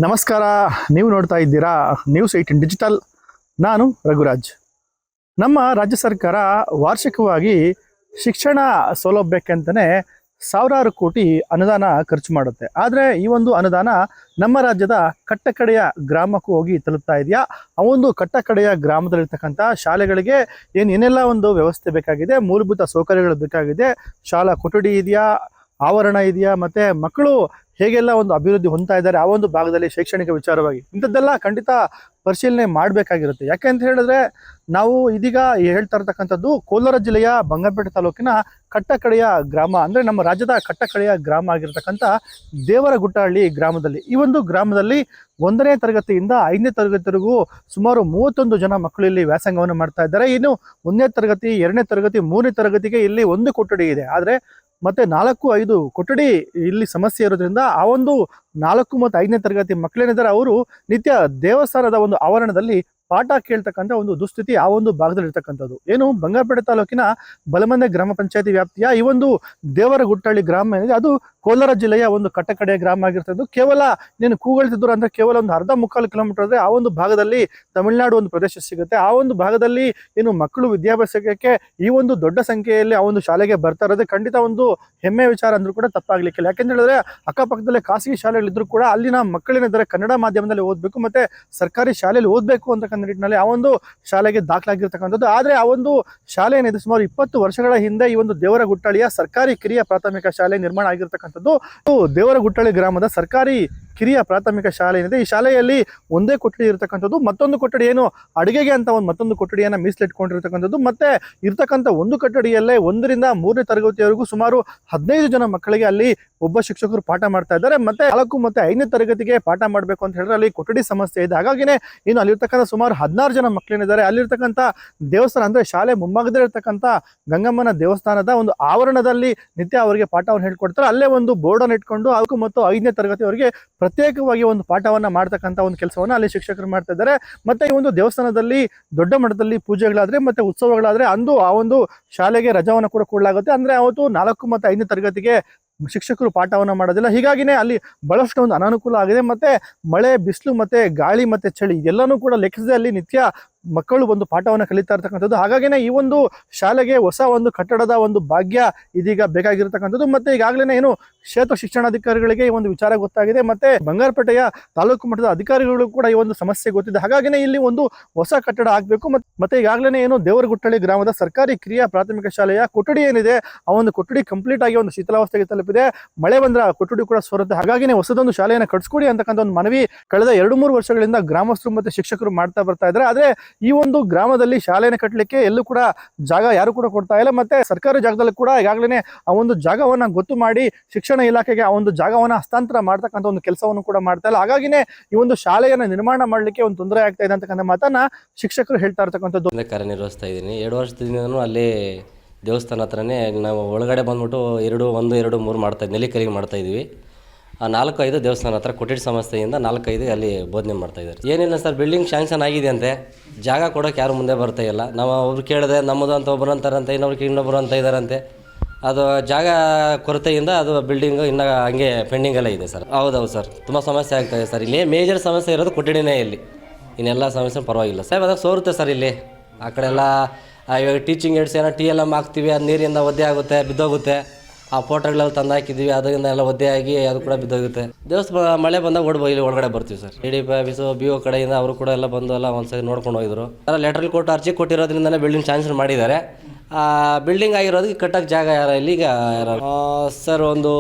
ನಮಸ್ಕಾರ. ನೀವು ನೋಡ್ತಾ ಇದ್ದೀರಾ News18 ಡಿಜಿಟಲ್. ನಾನು ರಘುರಾಜ್. ನಮ್ಮ ರಾಜ್ಯ ಸರ್ಕಾರ ವಾರ್ಷಿಕವಾಗಿ ಶಿಕ್ಷಣ ಸೌಲಭ್ಯಕ್ಕೆಂತಲೇ ಸಾವಿರಾರು ಕೋಟಿ ಅನುದಾನ ಖರ್ಚು ಮಾಡುತ್ತೆ. ಆದರೆ ಈ ಒಂದು ಅನುದಾನ ನಮ್ಮ ರಾಜ್ಯದ ಕಟ್ಟಕಡೆಯ ಗ್ರಾಮಕ್ಕೂ ಹೋಗಿ ತಲುಪ್ತಾ ಇದೆಯಾ? ಆ ಒಂದು ಕಟ್ಟಕಡೆಯ ಗ್ರಾಮದಲ್ಲಿರ್ತಕ್ಕಂಥ ಶಾಲೆಗಳಿಗೆ ಏನೆಲ್ಲ ಒಂದು ವ್ಯವಸ್ಥೆ ಬೇಕಾಗಿದೆ, ಮೂಲಭೂತ ಸೌಕರ್ಯಗಳು ಬೇಕಾಗಿದೆ, ಶಾಲಾ ಕೊಠಡಿ ಇದೆಯಾ, ಆವರಣ ಇದೆಯಾ, ಮತ್ತು ಮಕ್ಕಳು ಹೇಗೆಲ್ಲ ಒಂದು ಅಭಿವೃದ್ಧಿ ಹೊಂದ್ತಾ ಇದ್ದಾರೆ ಆ ಒಂದು ಭಾಗದಲ್ಲಿ ಶೈಕ್ಷಣಿಕ ವಿಚಾರವಾಗಿ ಇಂಥದ್ದೆಲ್ಲ ಖಂಡಿತ ಪರಿಶೀಲನೆ ಮಾಡಬೇಕಾಗಿರುತ್ತೆ. ಯಾಕೆ ಅಂತ ಹೇಳಿದ್ರೆ ನಾವು ಇದೀಗ ಹೇಳ್ತಾ ಇರ್ತಕ್ಕಂಥದ್ದು ಕೋಲಾರ ಜಿಲ್ಲೆಯ ಬಂಗಾರಪೇಟೆ ತಾಲೂಕಿನ ಕಟ್ಟಕಡೆಯ ಗ್ರಾಮ, ಅಂದರೆ ನಮ್ಮ ರಾಜ್ಯದ ಕಟ್ಟಕಡೆಯ ಗ್ರಾಮ ಆಗಿರ್ತಕ್ಕಂಥ ದೇವರಗುಟ್ಟಹಳ್ಳಿ ಗ್ರಾಮದಲ್ಲಿ. ಈ ಒಂದು ಗ್ರಾಮದಲ್ಲಿ 1ನೇ ತರಗತಿಯಿಂದ 5ನೇ ತರಗತಿವರೆಗೂ ಸುಮಾರು 31 ಜನ ಮಕ್ಕಳು ಇಲ್ಲಿ ವ್ಯಾಸಂಗವನ್ನು ಮಾಡ್ತಾ ಇದ್ದಾರೆ. ಇನ್ನು 1ನೇ ತರಗತಿ, 2ನೇ ತರಗತಿ, 3ನೇ ತರಗತಿಗೆ ಇಲ್ಲಿ ಒಂದು ಕೊಠಡಿ ಇದೆ. ಆದರೆ ಮತ್ತೆ 4-5 ಕೊಠಡಿ ಇಲ್ಲಿ ಸಮಸ್ಯೆ ಇರೋದ್ರಿಂದ ಆ ಒಂದು 4 ಮತ್ತು 5ನೇ ತರಗತಿ ಮಕ್ಕಳೇನಿದ್ದಾರೆ ಅವರು ನಿತ್ಯ ದೇವಸ್ಥಾನದ ಒಂದು ಆವರಣದಲ್ಲಿ ಪಾಠ ಕೇಳ್ತಕ್ಕಂಥ ಒಂದು ದುಸ್ಥಿತಿ ಆ ಒಂದು ಭಾಗದಲ್ಲಿ ಇರ್ತಕ್ಕಂಥದ್ದು. ಏನು ಬಂಗಾರಪೇಟೆ ತಾಲೂಕಿನ ಬಲಮಂದೆ ಗ್ರಾಮ ಪಂಚಾಯತಿ ವ್ಯಾಪ್ತಿಯ ಈ ಒಂದು ದೇವರಗುಟ್ಟಹಳ್ಳಿ ಗ್ರಾಮ ಏನಿದೆ ಅದು ಕೋಲಾರ ಜಿಲ್ಲೆಯ ಒಂದು ಕಟ್ಟಕಡೆಯ ಗ್ರಾಮ ಆಗಿರ್ತದ್ದು. ಕೇವಲ ನೀನು ಕೂಗಳ್ತಿದ್ರು ಅಂದ್ರೆ ಕೇವಲ ಒಂದು 1/4 ಕಿಲೋಮೀಟರ್ ಆದರೆ ಆ ಒಂದು ಭಾಗದಲ್ಲಿ ತಮಿಳುನಾಡು ಒಂದು ಪ್ರದೇಶ ಸಿಗುತ್ತೆ. ಆ ಒಂದು ಭಾಗದಲ್ಲಿ ಏನು ಮಕ್ಕಳು ವಿದ್ಯಾಭ್ಯಾಸಕ್ಕೆ ಈ ಒಂದು ದೊಡ್ಡ ಸಂಖ್ಯೆಯಲ್ಲಿ ಆ ಒಂದು ಶಾಲೆಗೆ ಬರ್ತಾ ಇರೋದೇ ಖಂಡಿತ ಒಂದು ಹೆಮ್ಮೆ ವಿಚಾರ ಅಂದ್ರೂ ಕೂಡ ತಪ್ಪಾಗ್ಲಿಕ್ಕಿಲ್ಲ. ಯಾಕೆಂತ ಹೇಳಿದ್ರೆ ಅಕ್ಕಪಕ್ಕದಲ್ಲೇ ಖಾಸಗಿ ಶಾಲೆಗಳಿದ್ರು ಕೂಡ ಅಲ್ಲಿನ ಮಕ್ಕಳೇನಿದ್ದಾರೆ ಕನ್ನಡ ಮಾಧ್ಯಮದಲ್ಲಿ ಓದಬೇಕು ಮತ್ತೆ ಸರ್ಕಾರಿ ಶಾಲೆಯಲ್ಲಿ ಓದಬೇಕು ಅಂತಕ್ಕಂಥ ನಿಟ್ಟಿನಲ್ಲಿ ಆ ಒಂದು ಶಾಲೆಗೆ ದಾಖಲಾಗಿರ್ತಕ್ಕಂಥದ್ದು. ಆದರೆ ಆ ಒಂದು ಶಾಲೆ ಏನಿದೆ ಸುಮಾರು 20 ವರ್ಷಗಳ ಹಿಂದೆ ಈ ಒಂದು ದೇವರಗುಟ್ಟಹಳ್ಳಿಯ ಸರ್ಕಾರಿ ಕಿರಿಯ ಪ್ರಾಥಮಿಕ ಶಾಲೆ ನಿರ್ಮಾಣ ಆಗಿರ್ತಕ್ಕಂಥದ್ದು. ದೇವರಗುಟ್ಟಹಳ್ಳಿ ಗ್ರಾಮದ ಸರ್ಕಾರಿ ಕಿರಿಯ ಪ್ರಾಥಮಿಕ ಶಾಲೆ ಏನಿದೆ ಈ ಶಾಲೆಯಲ್ಲಿ ಒಂದೇ ಕೊಠಡಿ ಇರತಕ್ಕಂಥದ್ದು, ಮತ್ತೊಂದು ಕೊಠಡಿ ಏನು ಅಡುಗೆಗೆ ಅಂತ ಒಂದು ಮತ್ತೊಂದು ಕೊಠಡಿಯನ್ನು ಮೀಸಲಿಟ್ಕೊಂಡಿರ್ತಕ್ಕಂಥದ್ದು. ಮತ್ತೆ ಇರ್ತಕ್ಕಂಥ ಒಂದು ಕೊಠಡಿಯಲ್ಲೇ 1ರಿಂದ 3ನೇ ತರಗತಿಯವರೆಗೂ ಸುಮಾರು 15 ಜನ ಮಕ್ಕಳಿಗೆ ಅಲ್ಲಿ ಒಬ್ಬ ಶಿಕ್ಷಕರು ಪಾಠ ಮಾಡ್ತಾ ಇದ್ದಾರೆ. ಮತ್ತೆ 4 ಮತ್ತು 5ನೇ ತರಗತಿಗೆ ಪಾಠ ಮಾಡಬೇಕು ಅಂತ ಹೇಳಿದ್ರೆ ಅಲ್ಲಿ ಕೊಠಡಿ ಸಮಸ್ಯೆ ಇದೆ. ಹಾಗಾಗಿನೇ ಇನ್ನು ಅಲ್ಲಿರ್ತಕ್ಕಂಥ ಸುಮಾರು 16 ಜನ ಮಕ್ಕಳೇನಿದ್ದಾರೆ ಅಲ್ಲಿರ್ತಕ್ಕಂಥ ದೇವಸ್ಥಾನ ಅಂದರೆ ಶಾಲೆ ಮುಂಭಾಗದಲ್ಲಿ ಇರ್ತಕ್ಕಂಥ ಗಂಗಮ್ಮನ ದೇವಸ್ಥಾನದ ಒಂದು ಆವರಣದಲ್ಲಿ ನಿತ್ಯ ಅವರಿಗೆ ಪಾಠವನ್ನು ಹೇಳ್ಕೊಡ್ತಾರೆ. ಅಲ್ಲೇ ಒಂದು ಬೋರ್ಡನ್ನು ಇಟ್ಕೊಂಡು 4 ಮತ್ತು 5ನೇ ತರಗತಿಯವರೆಗೆ ಪ್ರತ್ಯೇಕವಾಗಿ ಒಂದು ಪಾಠವನ್ನ ಮಾಡ್ತಕ್ಕಂಥ ಒಂದು ಕೆಲಸವನ್ನ ಅಲ್ಲಿ ಶಿಕ್ಷಕರು ಮಾಡ್ತಾ ಇದ್ದಾರೆ. ಮತ್ತೆ ಈ ಒಂದು ದೇವಸ್ಥಾನದಲ್ಲಿ ದೊಡ್ಡ ಮಟ್ಟದಲ್ಲಿ ಪೂಜೆಗಳಾದ್ರೆ ಮತ್ತೆ ಉತ್ಸವಗಳಾದ್ರೆ ಅಂದು ಆ ಒಂದು ಶಾಲೆಗೆ ರಜಾವನ್ನ ಕೂಡ ಕೊಡಲಾಗುತ್ತೆ. ಅಂದ್ರೆ ಅವತ್ತು 4 ಮತ್ತು 5ನೇ ತರಗತಿಗೆ ಶಿಕ್ಷಕರು ಪಾಠವನ್ನ ಮಾಡೋದಿಲ್ಲ. ಹೀಗಾಗಿನೇ ಅಲ್ಲಿ ಬಹಳಷ್ಟು ಒಂದು ಅನಾನುಕೂಲ ಆಗಿದೆ. ಮತ್ತೆ ಮಳೆ, ಬಿಸಿಲು, ಮತ್ತೆ ಗಾಳಿ ಮತ್ತೆ ಚಳಿ ಎಲ್ಲನೂ ಕೂಡ ಲೆಕ್ಕಿಸದೆ ಅಲ್ಲಿ ನಿತ್ಯ ಮಕ್ಕಳು ಒಂದು ಪಾಠವನ್ನು ಕಲಿತಾ ಇರ್ತಕ್ಕಂಥದ್ದು. ಹಾಗಾಗಿನೇ ಈ ಒಂದು ಶಾಲೆಗೆ ಹೊಸ ಒಂದು ಕಟ್ಟಡದ ಒಂದು ಭಾಗ್ಯ ಇದೀಗ ಬೇಕಾಗಿರ್ತಕ್ಕಂಥದ್ದು. ಮತ್ತೆ ಈಗಾಗಲೇ ಏನು ಕ್ಷೇತ್ರ ಶಿಕ್ಷಣಾಧಿಕಾರಿಗಳಿಗೆ ಈ ಒಂದು ವಿಚಾರ ಗೊತ್ತಾಗಿದೆ. ಮತ್ತೆ ಬಂಗಾರಪೇಟೆಯ ತಾಲೂಕು ಮಟ್ಟದ ಅಧಿಕಾರಿಗಳು ಕೂಡ ಈ ಒಂದು ಸಮಸ್ಯೆ ಗೊತ್ತಿದೆ. ಹಾಗಾಗಿನೇ ಇಲ್ಲಿ ಒಂದು ಹೊಸ ಕಟ್ಟಡ ಆಗಬೇಕು. ಮತ್ತೆ ಈಗಾಗಲೇ ಏನು ದೇವರಗುಟ್ಟಹಳ್ಳಿ ಗ್ರಾಮದ ಸರ್ಕಾರಿ ಕಿರಿಯ ಪ್ರಾಥಮಿಕ ಶಾಲೆಯ ಕೊಠಡಿ ಏನಿದೆ ಆ ಒಂದು ಕೊಠಡಿ ಕಂಪ್ಲೀಟ್ ಆಗಿ ಒಂದು ಶಿಥಿಲಾವಸ್ಥೆಗೆ ತಲುಪಿದೆ. ಮಳೆ ಬಂದ್ರೆ ಆ ಕೊಠಡಿ ಕೂಡ ಸೋರುತ್ತೆ. ಹಾಗಾಗಿನೇ ಹೊಸದೊಂದು ಶಾಲೆಯನ್ನು ಕಟ್ಸ್ಕೊಡಿ ಅಂತಕ್ಕಂಥ ಒಂದು ಮನವಿ ಕಳೆದ 2-3 ವರ್ಷಗಳಿಂದ ಗ್ರಾಮಸ್ಥರು ಮತ್ತೆ ಶಿಕ್ಷಕರು ಮಾಡ್ತಾ ಬರ್ತಾ ಇದ್ದಾರೆ. ಆದ್ರೆ ಈ ಒಂದು ಗ್ರಾಮದಲ್ಲಿ ಶಾಲೆಯನ್ನು ಕಟ್ಟಲಿಕ್ಕೆ ಎಲ್ಲೂ ಕೂಡ ಜಾಗ ಯಾರು ಕೂಡ ಕೊಡ್ತಾ ಇಲ್ಲ. ಮತ್ತೆ ಸರ್ಕಾರಿ ಜಾಗದಲ್ಲಿ ಕೂಡ ಈಗಾಗಲೇ ಆ ಒಂದು ಜಾಗವನ್ನ ಗೊತ್ತು ಮಾಡಿ ಶಿಕ್ಷಣ ಇಲಾಖೆಗೆ ಆ ಒಂದು ಜಾಗವನ್ನ ಹಸ್ತಾಂತರ ಮಾಡ್ತಕ್ಕಂಥ ಒಂದು ಕೆಲಸವನ್ನು ಕೂಡ ಮಾಡ್ತಾ ಇಲ್ಲ. ಹಾಗಾಗಿನೇ ಈ ಒಂದು ಶಾಲೆಯನ್ನ ನಿರ್ಮಾಣ ಮಾಡ್ಲಿಕ್ಕೆ ಒಂದು ತೊಂದರೆ ಆಗ್ತಾ ಇದೆ ಅಂತಕ್ಕಂಥ ಮಾತನ್ನ ಶಿಕ್ಷಕರು ಹೇಳ್ತಾ ಇರ್ತಕ್ಕಂಥದ್ದು. ಕಾರ್ಯನಿರ್ವಹಿಸ್ತಾ ಇದ್ದೀನಿ 2 ವರ್ಷದಿಂದ ಅಲ್ಲಿ ದೇವಸ್ಥಾನ ಹತ್ರನೇ ನಾವು ಒಳಗಡೆ ಬಂದ್ಬಿಟ್ಟು 1, 2, 3 ನೆಲ್ಲಿಕಲ್ಲಿಗೆ ಮಾಡ್ತಾ ಇದ್ವಿ. ಆ 4-5 ದೇವಸ್ಥಾನ ಹತ್ರ ಕೊಠಡಿ ಸಮಸ್ಯೆಯಿಂದ 4-5 ಅಲ್ಲಿ ಬೋಧನೆ ಮಾಡ್ತಾ ಇದ್ದಾರೆ. ಏನಿಲ್ಲ ಸರ್, ಬಿಲ್ಡಿಂಗ್ ಶಾಂಕ್ಷನ್ ಆಗಿದೆ ಅಂತೆ, ಜಾಗ ಕೊಡೋಕೆ ಯಾರು ಮುಂದೆ ಬರ್ತಾ ಇಲ್ಲ. ನಾವು ಒಬ್ರು ಕೇಳಿದೆ ನಮ್ಮದು ಅಂತ ಒಬ್ಬರು ಅಂತಾರಂತೆ, ಇನ್ನೊಬ್ರು ಅಂತ ಇದ್ದಾರಂತೆ. ಅದು ಜಾಗ ಕೊರತೆಯಿಂದ ಅದು ಬಿಲ್ಡಿಂಗು ಇನ್ನೂ ಹಂಗೆ ಪೆಂಡಿಂಗೆಲ್ಲ ಇದೆ ಸರ್. ಹೌದೌದು ಸರ್, ತುಂಬ ಸಮಸ್ಯೆ ಆಗ್ತಾಯಿದೆ ಸರ್. ಇಲ್ಲಿ ಮೇಜರ್ ಸಮಸ್ಯೆ ಇರೋದು ಕೊಠಡಿನೇ. ಇಲ್ಲಿ ಇನ್ನೆಲ್ಲ ಸಮಸ್ಯೆ ಪರವಾಗಿಲ್ಲ ಸರ್. ಅದಾಗ ಸೋರುತ್ತೆ ಸರ್. ಇಲ್ಲಿ ಆ ಕಡೆ ಎಲ್ಲ ಇವಾಗ ಟೀಚಿಂಗ್ ಏಡ್ಸ್ ಏನೋ TLM ಹಾಕ್ತೀವಿ, ಅದು ನೀರಿಂದ ಒದ್ದೆ ಆಗುತ್ತೆ, ಬಿದ್ದೋಗುತ್ತೆ. ಆ ಫೋಟೋಗಳೆಲ್ಲ ತಂದು ಹಾಕಿದ್ವಿ, ಅದರಿಂದ ಎಲ್ಲ ಒದ್ದೆ ಆಗಿ ಅದು ಕೂಡ ಬಿದ್ದೋಗುತ್ತೆ. ದೇವಸ್ಥಾನ ಮಳೆ ಬಂದಾಗ ಇಲ್ಲಿ ಒಳಗಡೆ ಬರ್ತೀವಿ ಸರ್. DDP ಆಫೀಸು BO ಕಡೆಯಿಂದ ಅವರು ಕೂಡ ಎಲ್ಲ ಬಂದು ಎಲ್ಲ ಒಂದ್ಸರಿ ನೋಡ್ಕೊಂಡು ಹೋಗಿದ್ರು. ಲೆಟ್ರಲ್ಲಿ ಕೊಟ್ಟು ಅರ್ಜಿ ಕೊಟ್ಟಿರೋದ್ರಿಂದನೇ ಬಿಲ್ಡಿಂಗ್ ಶಾಂಕ್ಷನ್ ಮಾಡಿದ್ದಾರೆ. ಬಿಲ್ಡಿಂಗ್ ಆಗಿರೋದಕ್ಕೆ ಕಟ್ಟಕ್ಕೆ ಜಾಗ ಇಲ್ಲಿಗ ಸರ್ ಒಂದು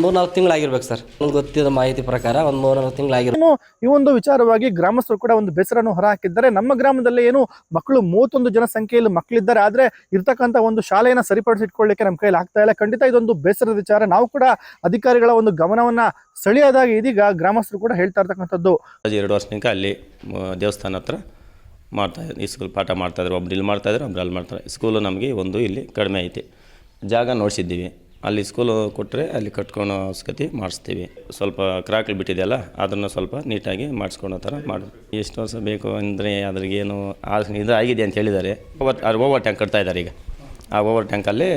3-4 ತಿಂಗಳಾಗಿರ್ಬೇಕು ಸರ್. ಗೊತ್ತಿದ್ದ ಮಾಹಿತಿ ಪ್ರಕಾರ 3-4 ತಿಂಗಳಾಗಿರೋ. ಈ ಒಂದು ವಿಚಾರವಾಗಿ ಗ್ರಾಮಸ್ಥರು ಕೂಡ ಒಂದು ಬೇಸರನ್ನು ಹೊರ ಹಾಕಿದ್ದಾರೆ. ನಮ್ಮ ಗ್ರಾಮದಲ್ಲಿ ಏನು ಮಕ್ಕಳು 31 ಜನ ಸಂಖ್ಯೆಯಲ್ಲಿ ಮಕ್ಕಳಿದ್ದಾರೆ, ಆದ್ರೆ ಇರ್ತಕ್ಕಂಥ ಒಂದು ಶಾಲೆಯನ್ನ ಸರಿಪಡಿಸಿಟ್ಕೊಳ್ಳಿಕ್ಕೆ ನಮ್ಮ ಕೈಯಲ್ಲಿ ಆಗ್ತಾ ಇಲ್ಲ. ಖಂಡಿತ ಇದೊಂದು ಬೇಸರದ ವಿಚಾರ. ನಾವು ಕೂಡ ಅಧಿಕಾರಿಗಳ ಒಂದು ಗಮನವನ್ನ ಸೆಳೆಯೋದಾಗಿ ಇದೀಗ ಗ್ರಾಮಸ್ಥರು ಕೂಡ ಹೇಳ್ತಾ ಇರ್ತಕ್ಕಂಥದ್ದು. 2 ವರ್ಷದಿಂದ ಅಲ್ಲಿ ದೇವಸ್ಥಾನ ಹತ್ರ ಮಾಡ್ತಾಯಿದ್ರು. ಈ ಸ್ಕೂಲ್ ಪಾಠ ಮಾಡ್ತಾಯಿದ್ರು. ಒಬ್ರು ಇಲ್ಲಿ ಮಾಡ್ತಾಯಿದ್ರು, ಒಬ್ರು ಅಲ್ಲಿ ಮಾಡ್ತಾರೆ. ಸ್ಕೂಲು ನಮಗೆ ಒಂದು ಇಲ್ಲಿ ಕಡಿಮೆ ಐತಿ. ಜಾಗ ನೋಡಿಸಿದ್ದೀವಿ. ಅಲ್ಲಿ ಸ್ಕೂಲು ಕೊಟ್ಟರೆ ಅಲ್ಲಿ ಕಟ್ಕೊಳೋ ಅವಶ್ಯಕತೆ ಮಾಡಿಸ್ತೀವಿ. ಸ್ವಲ್ಪ ಕ್ರಾಕ್ಗಳು ಬಿಟ್ಟಿದೆಯಲ್ಲ ಅದನ್ನು ಸ್ವಲ್ಪ ನೀಟಾಗಿ ಮಾಡಿಸ್ಕೊಳೋ ಥರ ಮಾಡಿ. ಎಷ್ಟು ವರ್ಷ ಬೇಕು ಅಂದರೆ ಅದ್ರಿಗೇನು ಇದು ಆಗಿದೆ ಅಂತ ಹೇಳಿದ್ದಾರೆ. ಓವರ್ ಟ್ಯಾಂಕ್ ಕಟ್ತಾ ಇದ್ದಾರೆ ಈಗ. ಆ ಓವರ್ ಟ್ಯಾಂಕಲ್ಲಿ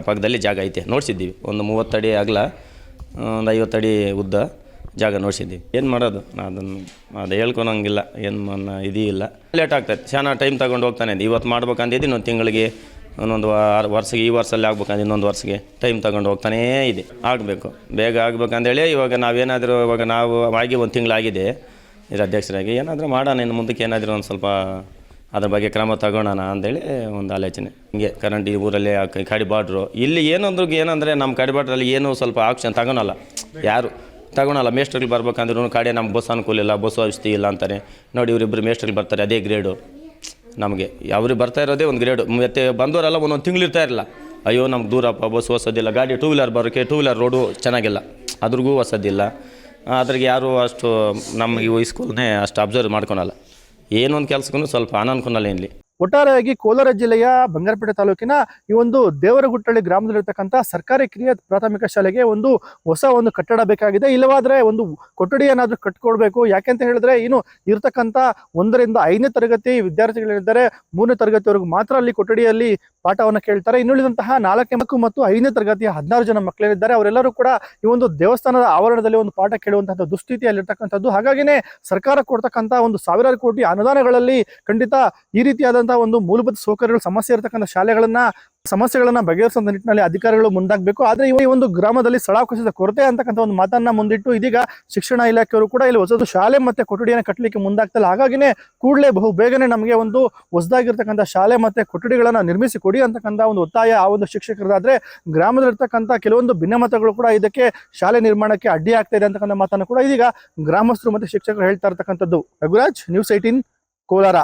ಪಕ್ಕದಲ್ಲಿ ಜಾಗ ಐತೆ, ನೋಡಿಸಿದ್ದೀವಿ. ಒಂದು 30 ಅಡಿ ಅಗಲ, ಒಂದು 50 ಅಡಿ ಉದ್ದ, ಜಾಗ ನೋಡ್ಸಿದ್ದೀವಿ. ಏನು ಮಾಡೋದು ಅದನ್ನು ಅದು ಹೇಳ್ಕೊಳಂಗಿಲ್ಲ, ಏನು ಇದೂ ಇಲ್ಲ. ಲೇಟ್ ಆಗ್ತೈತೆ, ಶಾನ ಟೈಮ್ ತಗೊಂಡು ಹೋಗ್ತಾನೆ ಇದೆ. ಇವತ್ತು ಮಾಡ್ಬೇಕಂದಿದ್ದು ಇನ್ನೊಂದು ತಿಂಗಳಿಗೆ, ಒಂದೊಂದು ವರ್ಷಕ್ಕೆ, ಈ ವರ್ಷದಲ್ಲಿ ಆಗ್ಬೇಕಂದ್ರೆ ಇನ್ನೊಂದು ವರ್ಷಕ್ಕೆ ಟೈಮ್ ತಗೊಂಡು ಹೋಗ್ತಾನೇ ಇದೆ. ಆಗಬೇಕು, ಬೇಗ ಆಗ್ಬೇಕಂದೇಳಿ ಇವಾಗ ನಾವೇನಾದರೂ ಇವಾಗ ನಾವು ಆಗಿ ಒಂದು ತಿಂಗಳಾಗಿದೆ ಇದು ಅಧ್ಯಕ್ಷರಾಗಿ, ಏನಾದರೂ ಮಾಡೋಣ ಇನ್ನು ಮುಂದಕ್ಕೆ, ಏನಾದರೂ ಒಂದು ಸ್ವಲ್ಪ ಅದ್ರ ಬಗ್ಗೆ ಕ್ರಮ ತಗೊಳ್ಳೋಣ ಅಂದೇಳಿ ಒಂದು ಆಲೋಚನೆ. ಹಿಂಗೆ ಕರೆಂಟ್ ಈ ಊರಲ್ಲಿ ಕಡಿ ಬಾರ್ಡ್ರು ಇಲ್ಲಿ ಏನಂದರೆ ನಮ್ಮ ಕಡಿ ಬಾರ್ಡ್ರಲ್ಲಿ ಏನೂ ಸ್ವಲ್ಪ ಆಕ್ಷನ್ ತಗೊಳಲ್ಲ, ಯಾರು ತಗೊಳಲ್ಲ. ಮೇಸ್ಟ್ರಿಗೆ ಬರ್ಬೇಕಂದ್ರೂ ಕಡೆ ನಮ್ಗೆ ಬಸ್ ಅನುಕೂಲ ಇಲ್ಲ, ಬಸ್ ವ್ಯವಸ್ಥೆ ಇಲ್ಲ ಅಂತಾರೆ. ನೋಡಿ ಇವರಿಬ್ಬರು ಮೇಸ್ಟ್ರಿಗೆ ಬರ್ತಾರೆ, ಅದೇ ಗ್ರೇಡು ನಮಗೆ. ಅವ್ರಿಗೆ ಬರ್ತಾ ಇರೋದೇ ಒಂದು ಗ್ರೇಡು. ಮತ್ತೆ ಬಂದವರೆಲ್ಲ ಒಂದೊಂದು ತಿಂಗಳು ಇರ್ತಾ ಇರಲ್ಲ. ಅಯ್ಯೋ ನಮ್ಗೆ ದೂರಪ್ಪ, ಬಸ್ ಹೊಸದಿಲ್ಲ, ಗಾಡಿ ಟೂ ವೀಲರ್ ಬರೋಕ್ಕೆ ಟೂ ವೀಲರ್ ರೋಡು ಚೆನ್ನಾಗಿಲ್ಲ, ಅದ್ರಿಗೂ ಹೊಸದಿಲ್ಲ. ಅದ್ರಿಗೆ ಯಾರು ಅಷ್ಟು ನಮಗೆ ಈ ಸ್ಕೂಲ್ನೇ ಅಷ್ಟು ಅಬ್ಸರ್ವ್ ಮಾಡ್ಕೊಳಲ್ಲ. ಏನೊಂದು ಕೆಲಸಕ್ಕೂ ಸ್ವಲ್ಪ ಅನನುಕೂಲ ಇಲ್ಲಿ. ಒಟ್ಟಾರೆಯಾಗಿ ಕೋಲಾರ ಜಿಲ್ಲೆಯ ಬಂಗಾರಪೇಟೆ ತಾಲೂಕಿನ ಈ ಒಂದು ದೇವರಗುಟ್ಟಳ್ಳಿ ಗ್ರಾಮದಲ್ಲಿರ್ತಕ್ಕಂಥ ಸರ್ಕಾರಿ ಕಿರಿಯ ಪ್ರಾಥಮಿಕ ಶಾಲೆಗೆ ಹೊಸ ಕಟ್ಟಡ ಬೇಕಾಗಿದೆ. ಇಲ್ಲವಾದ್ರೆ ಒಂದು ಕೊಠಡಿ ಏನಾದರೂ ಕಟ್ಕೊಡ್ಬೇಕು. ಯಾಕೆಂತ ಹೇಳಿದ್ರೆ ಇನ್ನು ಇರ್ತಕ್ಕಂಥ 1 ರಿಂದ 5ನೇ ತರಗತಿ ವಿದ್ಯಾರ್ಥಿಗಳಿದ್ದಾರೆ, 3ನೇ ತರಗತಿವರೆಗೂ ಮಾತ್ರ ಅಲ್ಲಿ ಕೊಠಡಿಯಲ್ಲಿ ಪಾಠವನ್ನು ಕೇಳ್ತಾರೆ. ಇನ್ನುಳಿದಂತಹ 4ನೇ ಮತ್ತು 5ನೇ ತರಗತಿಯ 16 ಜನ ಮಕ್ಕಳಿದ್ದಾರೆ. ಅವರೆಲ್ಲರೂ ಕೂಡ ಈ ಒಂದು ದೇವಸ್ಥಾನದ ಆವರಣದಲ್ಲಿ ಒಂದು ಪಾಠ ಕೇಳುವಂತಹ ದುಸ್ಥಿತಿಯಲ್ಲಿರ್ತಕ್ಕಂಥದ್ದು. ಹಾಗಾಗಿನೇ ಸರ್ಕಾರ ಕೊಡ್ತಕ್ಕಂಥ ಒಂದು ಸಾವಿರಾರು ಕೋಟಿ ಅನುದಾನಗಳಲ್ಲಿ ಖಂಡಿತ ಈ ರೀತಿಯಾದ ಒಂದು ಮೂಲಭೂತ ಸೌಕರ್ಯಗಳು ಸಮಸ್ಯೆ ಇರತಕ್ಕಂಥ ಸಮಸ್ಯೆಗಳನ್ನ ಬಗೆಹರಿಸುವ ನಿಟ್ಟಿನಲ್ಲಿ ಅಧಿಕಾರಿಗಳು ಮುಂದಾಗಬೇಕು. ಆದ್ರೆ ಈ ಒಂದು ಗ್ರಾಮದಲ್ಲಿ ಸ್ಥಳಾವಕಾಶದ ಕೊರತೆ ಅಂತಕ್ಕಂಥ ಒಂದು ಮಾತನ್ನ ಮುಂದಿಟ್ಟು ಇದೀಗ ಶಿಕ್ಷಣ ಇಲಾಖೆಯವರು ಕೂಡ ಇಲ್ಲಿ ಹೊಸದು ಶಾಲೆ ಮತ್ತೆ ಕೊಠಡಿಯನ್ನು ಕಟ್ಟಲಿಕ್ಕೆ ಮುಂದಾಗ್ತಲ್ಲ. ಹಾಗಾಗಿನೇ ಕೂಡಲೇ ಬಹು ಬೇಗನೆ ನಮಗೆ ಒಂದು ಹೊಸದಾಗಿರ್ತಕ್ಕಂಥ ಶಾಲೆ ಮತ್ತೆ ಕೊಠಡಿಗಳನ್ನ ನಿರ್ಮಿಸಿ ಕೊಡಿ ಅಂತಕ್ಕಂಥ ಒಂದು ಒತ್ತಾಯ ಆ ಒಂದು ಶಿಕ್ಷಕರದಾದ್ರೆ, ಗ್ರಾಮದಲ್ಲಿರ್ತಕ್ಕಂಥ ಕೆಲವೊಂದು ಭಿನ್ನಮತಗಳು ಕೂಡ ಇದಕ್ಕೆ ಶಾಲೆ ನಿರ್ಮಾಣಕ್ಕೆ ಅಡ್ಡಿ ಆಗ್ತಾ ಇದೆ ಅಂತಕ್ಕಂಥ ಮಾತನ್ನು ಕೂಡ ಇದೀಗ ಗ್ರಾಮಸ್ಥರು ಮತ್ತೆ ಶಿಕ್ಷಕರು ಹೇಳ್ತಾ ಇರ್ತಕ್ಕಂಥದ್ದು. ರಘುರಾಜ್, ನ್ಯೂಸ್ 18 ಕೋಲಾರ.